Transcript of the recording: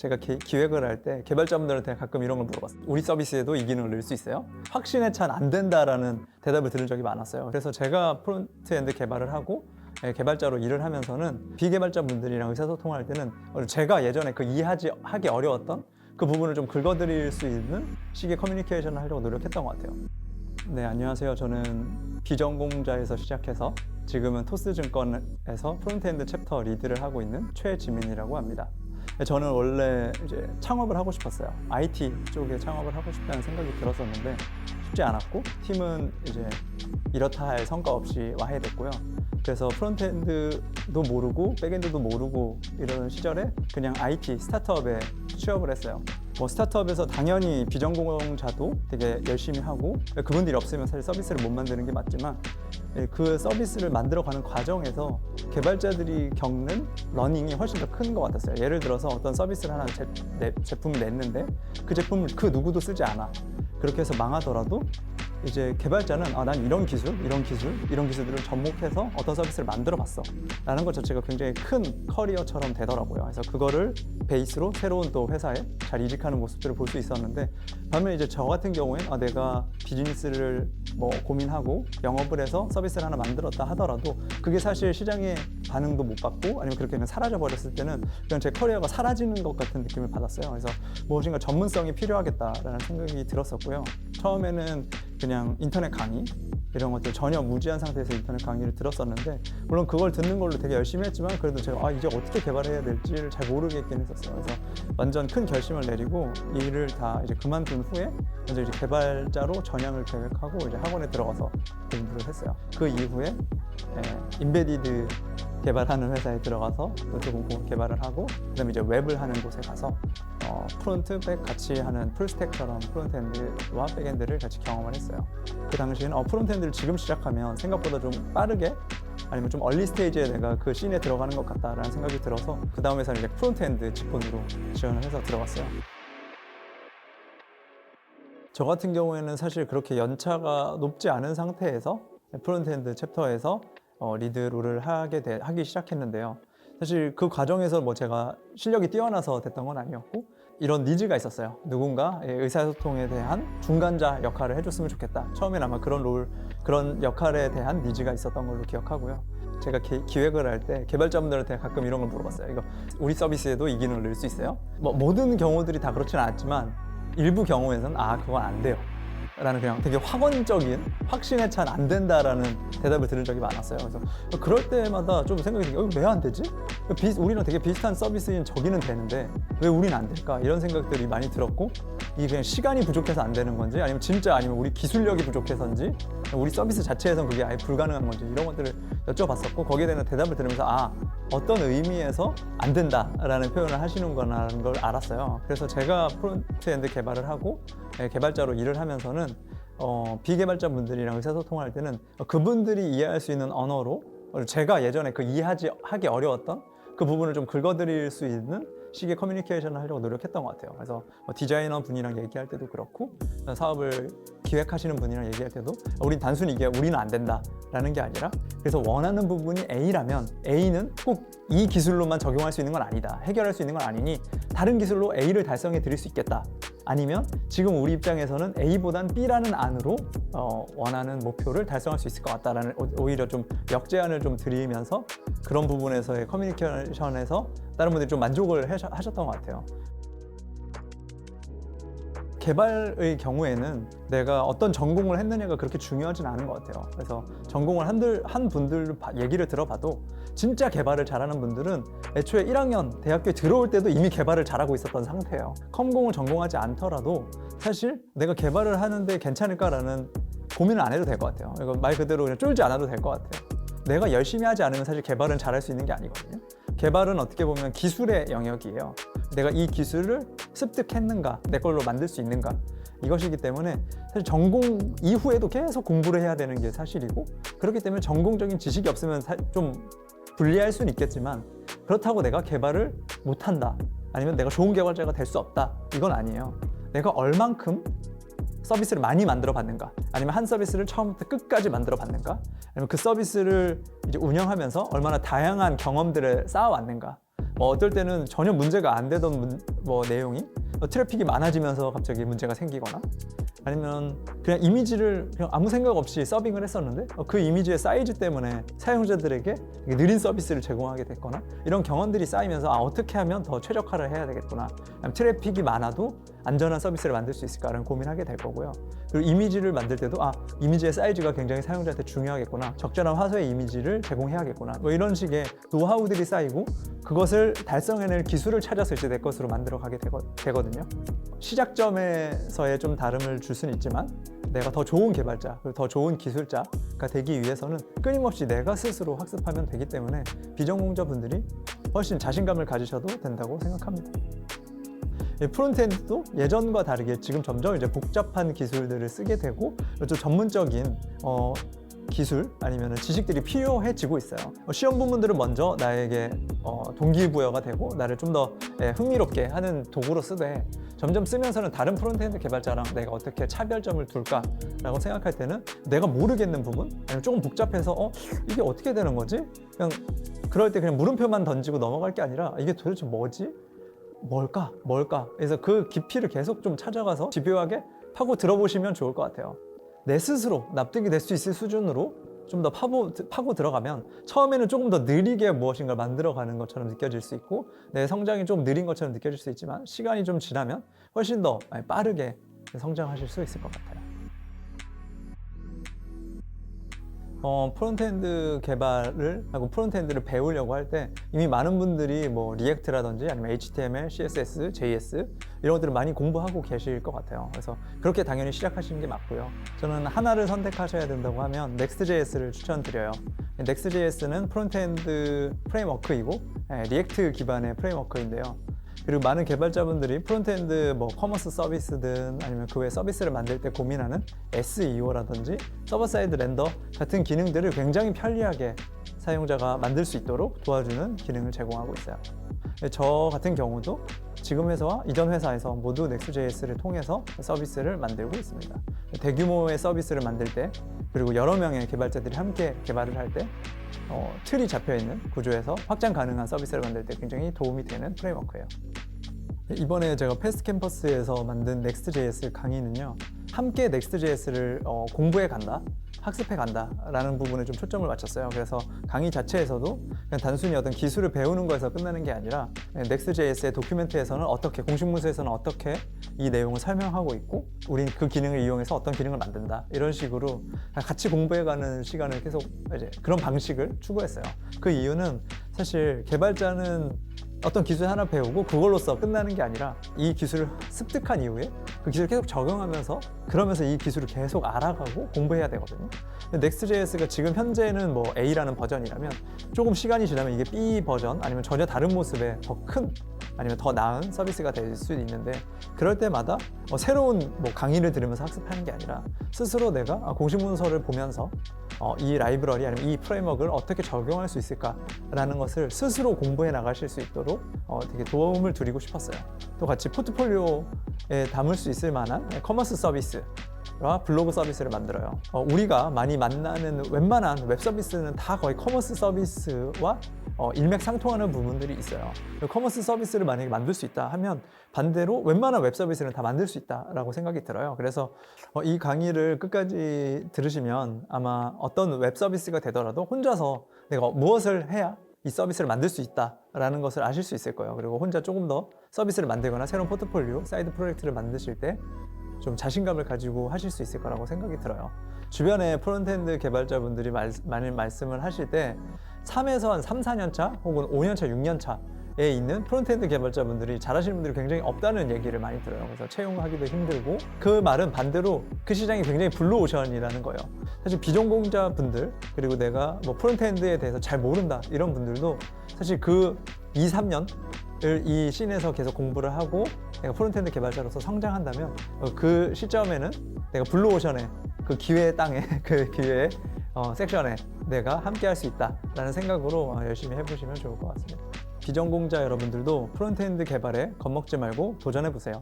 제가 기획을 할 때 개발자분들한테 가끔 이런 걸 물어봤어요. 우리 서비스에도 이 기능을 넣을 수 있어요? 확신에 찬 안 된다라는 대답을 들은 적이 많았어요. 그래서 제가 프론트엔드 개발을 하고 개발자로 일을 하면서는 비개발자분들이랑 의사소통을 할 때는 제가 예전에 그 하기 어려웠던 그 부분을 좀 긁어드릴 수 있는 식의 커뮤니케이션을 하려고 노력했던 것 같아요. 네, 안녕하세요. 저는 비전공자에서 시작해서 지금은 토스증권에서 프론트엔드 챕터 리드를 하고 있는 최지민이라고 합니다. 저는 원래 이제 창업을 하고 싶었어요. IT 쪽에 창업을 하고 싶다는 생각이 들었었는데 쉽지 않았고, 팀은 이제 이렇다 할 성과 없이 와해됐고요. 그래서 프론트엔드도 모르고 백엔드도 모르고 이러는 시절에 그냥 IT 스타트업에 취업을 했어요. 스타트업에서 당연히 비전공자도 되게 열심히 하고, 그분들이 없으면 사실 서비스를 못 만드는 게 맞지만 그 서비스를 만들어가는 과정에서 개발자들이 겪는 러닝이 훨씬 더 큰 것 같았어요. 예를 들어서 어떤 서비스를 하나 제품을 냈는데 그 제품을 그 누구도 쓰지 않아. 그렇게 해서 망하더라도 이제 개발자는 난 이런 기술들을 접목해서 어떤 서비스를 만들어 봤어 라는 것 자체가 굉장히 큰 커리어처럼 되더라고요. 그래서 그거를 베이스로 새로운 또 회사에 잘 이직하는 모습들을 볼 수 있었는데, 반면에 이제 저 같은 경우엔 내가 비즈니스를 고민하고 영업을 해서 서비스를 하나 만들었다 하더라도 그게 사실 시장의 반응도 못 받고 아니면 그렇게 그냥 사라져 버렸을 때는 그냥 제 커리어가 사라지는 것 같은 느낌을 받았어요. 그래서 무엇인가 전문성이 필요하겠다라는 생각이 들었었고요. 처음에는 그냥 인터넷 강의 이런 것들 전혀 무지한 상태에서 인터넷 강의를 들었었는데, 물론 그걸 듣는 걸로 되게 열심히 했지만 그래도 제가 이제 어떻게 개발해야 될지를 잘 모르겠긴 했었어요. 그래서 완전 큰 결심을 내리고 일을 다 이제 그만둔 후에 먼저 이제 개발자로 전향을 계획하고 이제 학원에 들어가서 공부를 했어요. 그 이후에 인베디드 개발하는 회사에 들어가서 또 조금 개발을 하고, 그다음에 이제 웹을 하는 곳에 가서 프론트, 백 같이 하는 풀스택처럼 프론트엔드와 백엔드를 같이 경험을 했어요. 그 당시에는 프론트엔드를 지금 시작하면 생각보다 좀 빠르게 아니면 좀 얼리 스테이지에 내가 그 씬에 들어가는 것 같다라는 생각이 들어서 그 다음 회사는 이제 프론트엔드 직군으로 지원을 해서 들어갔어요. 저 같은 경우에는 사실 그렇게 연차가 높지 않은 상태에서 프론트엔드 챕터에서 리드 롤을 하기 시작했는데요. 사실 그 과정에서 제가 실력이 뛰어나서 됐던 건 아니었고, 이런 니즈가 있었어요. 누군가 의사소통에 대한 중간자 역할을 해줬으면 좋겠다. 처음엔 아마 그런 역할에 대한 니즈가 있었던 걸로 기억하고요. 제가 기획을 할 때 개발자분들한테 가끔 이런 걸 물어봤어요. 이거 우리 서비스에도 이 기능을 넣을 수 있어요? 모든 경우들이 다 그렇지는 않았지만 일부 경우에는 그건 안 돼요 라는 그냥 되게 확언적인 확신에 찬 안 된다라는 대답을 들은 적이 많았어요. 그래서 그럴 때마다 좀 생각이 드는 게 왜 안 되지? 우리랑 되게 비슷한 서비스인 저기는 되는데 왜 우리는 안 될까? 이런 생각들이 많이 들었고, 이게 그냥 시간이 부족해서 안 되는 건지 아니면 우리 기술력이 부족해서인지 우리 서비스 자체에선 그게 아예 불가능한 건지 이런 것들을 여쭤봤었고, 거기에 대한 대답을 들으면서 어떤 의미에서 안 된다라는 표현을 하시는구나라는 걸 알았어요. 그래서 제가 프론트엔드 개발을 하고 개발자로 일을 하면서는 비개발자분들이랑 의사소통을 할 때는 그분들이 이해할 수 있는 언어로 제가 예전에 그 하기 어려웠던 그 부분을 좀 긁어드릴 수 있는 식의 커뮤니케이션을 하려고 노력했던 것 같아요. 그래서 디자이너 분이랑 얘기할 때도 그렇고, 사업을 기획하시는 분이랑 얘기할 때도 우린 단순히 우리는 안 된다라는 게 아니라, 그래서 원하는 부분이 A라면 A는 꼭 이 기술로만 적용할 수 있는 건 아니다, 해결할 수 있는 건 아니니 다른 기술로 A를 달성해 드릴 수 있겠다, 아니면 지금 우리 입장에서는 A보단 B라는 안으로 원하는 목표를 달성할 수 있을 것 같다라는, 오히려 좀 역제안을 좀 드리면서 그런 부분에서의 커뮤니케이션에서 다른 분들이 좀 만족을 하셨던 것 같아요. 개발의 경우에는 내가 어떤 전공을 했느냐가 그렇게 중요하진 않은 것 같아요. 그래서 전공을 한 분들 얘기를 들어봐도 진짜 개발을 잘하는 분들은 애초에 1학년 대학교에 들어올 때도 이미 개발을 잘하고 있었던 상태예요. 컴공을 전공하지 않더라도 사실 내가 개발을 하는데 괜찮을까라는 고민을 안 해도 될 것 같아요. 이거 말 그대로 그냥 쫄지 않아도 될 것 같아요. 내가 열심히 하지 않으면 사실 개발은 잘할 수 있는 게 아니거든요. 개발은 어떻게 보면 기술의 영역이에요. 내가 이 기술을 습득했는가, 내 걸로 만들 수 있는가, 이것이기 때문에 사실 전공 이후에도 계속 공부를 해야 되는 게 사실이고, 그렇기 때문에 전공적인 지식이 없으면 좀 불리할 수는 있겠지만, 그렇다고 내가 개발을 못한다, 아니면 내가 좋은 개발자가 될 수 없다, 이건 아니에요. 내가 얼만큼 서비스를 많이 만들어 봤는가, 아니면 한 서비스를 처음부터 끝까지 만들어 봤는가, 아니면 그 서비스를 이제 운영하면서 얼마나 다양한 경험들을 쌓아왔는가, 어떨 때는 전혀 문제가 안 되던 뭐 내용이 트래픽이 많아지면서 갑자기 문제가 생기거나, 아니면 그냥 이미지를 그냥 아무 생각 없이 서빙을 했었는데 그 이미지의 사이즈 때문에 사용자들에게 느린 서비스를 제공하게 됐거나, 이런 경험들이 쌓이면서 어떻게 하면 더 최적화를 해야 되겠구나, 트래픽이 많아도 안전한 서비스를 만들 수 있을까라는 고민하게 될 거고요. 그리고 이미지를 만들 때도 이미지의 사이즈가 굉장히 사용자한테 중요하겠구나, 적절한 화소의 이미지를 제공해야겠구나, 뭐 이런 식의 노하우들이 쌓이고 그것을 달성해낼 기술을 찾아서 이제 내 것으로 만들어 가게 되거든요. 시작점에서의 좀 다름을 줄 수는 있지만 내가 더 좋은 개발자, 그리고 더 좋은 기술자가 되기 위해서는 끊임없이 내가 스스로 학습하면 되기 때문에 비전공자분들이 훨씬 자신감을 가지셔도 된다고 생각합니다. 프론트엔드도 예전과 다르게 지금 점점 이제 복잡한 기술들을 쓰게 되고 좀 전문적인 기술 아니면 지식들이 필요해지고 있어요. 시험 부문들은 먼저 나에게 동기부여가 되고 나를 좀 더 흥미롭게 하는 도구로 쓰되, 점점 쓰면서는 다른 프론트엔드 개발자랑 내가 어떻게 차별점을 둘까라고 생각할 때는 내가 모르겠는 부분, 아니면 조금 복잡해서 이게 어떻게 되는 거지? 그냥 그럴 때 그냥 물음표만 던지고 넘어갈 게 아니라 이게 도대체 뭐지? 뭘까? 그래서 그 깊이를 계속 좀 찾아가서 집요하게 파고 들어보시면 좋을 것 같아요. 내 스스로 납득이 될 수 있을 수준으로 좀 더 파고 들어가면 처음에는 조금 더 느리게 무엇인가를 만들어가는 것처럼 느껴질 수 있고, 내 성장이 좀 느린 것처럼 느껴질 수 있지만 시간이 좀 지나면 훨씬 더 빠르게 성장하실 수 있을 것 같아요. 프론트엔드 개발을 하고 프론트엔드를 배우려고 할 때 이미 많은 분들이 뭐 리액트라든지 아니면 HTML, CSS, JS 이런 것들을 많이 공부하고 계실 것 같아요. 그래서 그렇게 당연히 시작하시는 게 맞고요. 저는 하나를 선택하셔야 된다고 하면 Next.js를 추천드려요. Next.js는 프론트엔드 프레임워크이고 리액트 기반의 프레임워크인데요. 그리고 많은 개발자분들이 프론트엔드 뭐 커머스 서비스든 아니면 그 외 서비스를 만들 때 고민하는 SEO라든지 서버 사이드 렌더 같은 기능들을 굉장히 편리하게 사용자가 만들 수 있도록 도와주는 기능을 제공하고 있어요. 저 같은 경우도 지금 회사와 이전 회사에서 모두 Next.js를 통해서 서비스를 만들고 있습니다. 대규모의 서비스를 만들 때, 그리고 여러 명의 개발자들이 함께 개발을 할 때 틀이 잡혀있는 구조에서 확장 가능한 서비스를 만들 때 굉장히 도움이 되는 프레임워크예요. 이번에 제가 패스트 캠퍼스에서 만든 Next.js 강의는요, 함께 Next.js를 공부해 간다, 학습해 간다 라는 부분에 좀 초점을 맞췄어요. 그래서 강의 자체에서도 그냥 단순히 어떤 기술을 배우는 거에서 끝나는 게 아니라 Next.js의 도큐멘트에서는 어떻게, 공식 문서에서는 어떻게 이 내용을 설명하고 있고 우린 그 기능을 이용해서 어떤 기능을 만든다, 이런 식으로 같이 공부해가는 시간을 계속 이제 그런 방식을 추구했어요. 그 이유는 사실 개발자는 어떤 기술 하나 배우고 그걸로써 끝나는 게 아니라 이 기술을 습득한 이후에 그 기술을 계속 적용하면서 그러면서 이 기술을 계속 알아가고 공부해야 되거든요. 근데 Next.js가 지금 현재는 뭐 A라는 버전이라면 조금 시간이 지나면 이게 B 버전 아니면 전혀 다른 모습의 더 큰 아니면 더 나은 서비스가 될 수도 있는데, 그럴 때마다 새로운 뭐 강의를 들으면서 학습하는 게 아니라 스스로 내가 공식 문서를 보면서 이 라이브러리 아니면 이 프레임워크를 어떻게 적용할 수 있을까라는 것을 스스로 공부해 나가실 수 있도록 되게 도움을 드리고 싶었어요. 또 같이 포트폴리오에 담을 수 있을 만한 커머스 서비스와 블로그 서비스를 만들어요. 우리가 많이 만나는 웬만한 웹 서비스는 다 거의 커머스 서비스와 일맥상통하는 부분들이 있어요. 커머스 서비스를 만약에 만들 수 있다 하면 반대로 웬만한 웹 서비스는 다 만들 수 있다라고 생각이 들어요. 그래서 이 강의를 끝까지 들으시면 아마 어떤 웹 서비스가 되더라도 혼자서 내가 무엇을 해야 이 서비스를 만들 수 있다라는 것을 아실 수 있을 거예요. 그리고 혼자 조금 더 서비스를 만들거나 새로운 포트폴리오, 사이드 프로젝트를 만드실 때 좀 자신감을 가지고 하실 수 있을 거라고 생각이 들어요. 주변에 프론트엔드 개발자분들이 많이 말씀을 하실 때 3에서 한 3, 4년 차 혹은 5년 차, 6년 차에 있는 프론트엔드 개발자분들이 잘하시는 분들이 굉장히 없다는 얘기를 많이 들어요. 그래서 채용하기도 힘들고, 그 말은 반대로 그 시장이 굉장히 블루오션이라는 거예요. 사실 비전공자분들, 그리고 내가 뭐 프론트엔드에 대해서 잘 모른다 이런 분들도 사실 그 2, 3년 이 씬에서 계속 공부를 하고 내가 프론트엔드 개발자로서 성장한다면 그 시점에는 내가 블루오션의 그 기회의 땅에 그 기회의 섹션에 내가 함께 할 수 있다라는 생각으로 열심히 해보시면 좋을 것 같습니다. 비전공자 여러분들도 프론트엔드 개발에 겁먹지 말고 도전해보세요.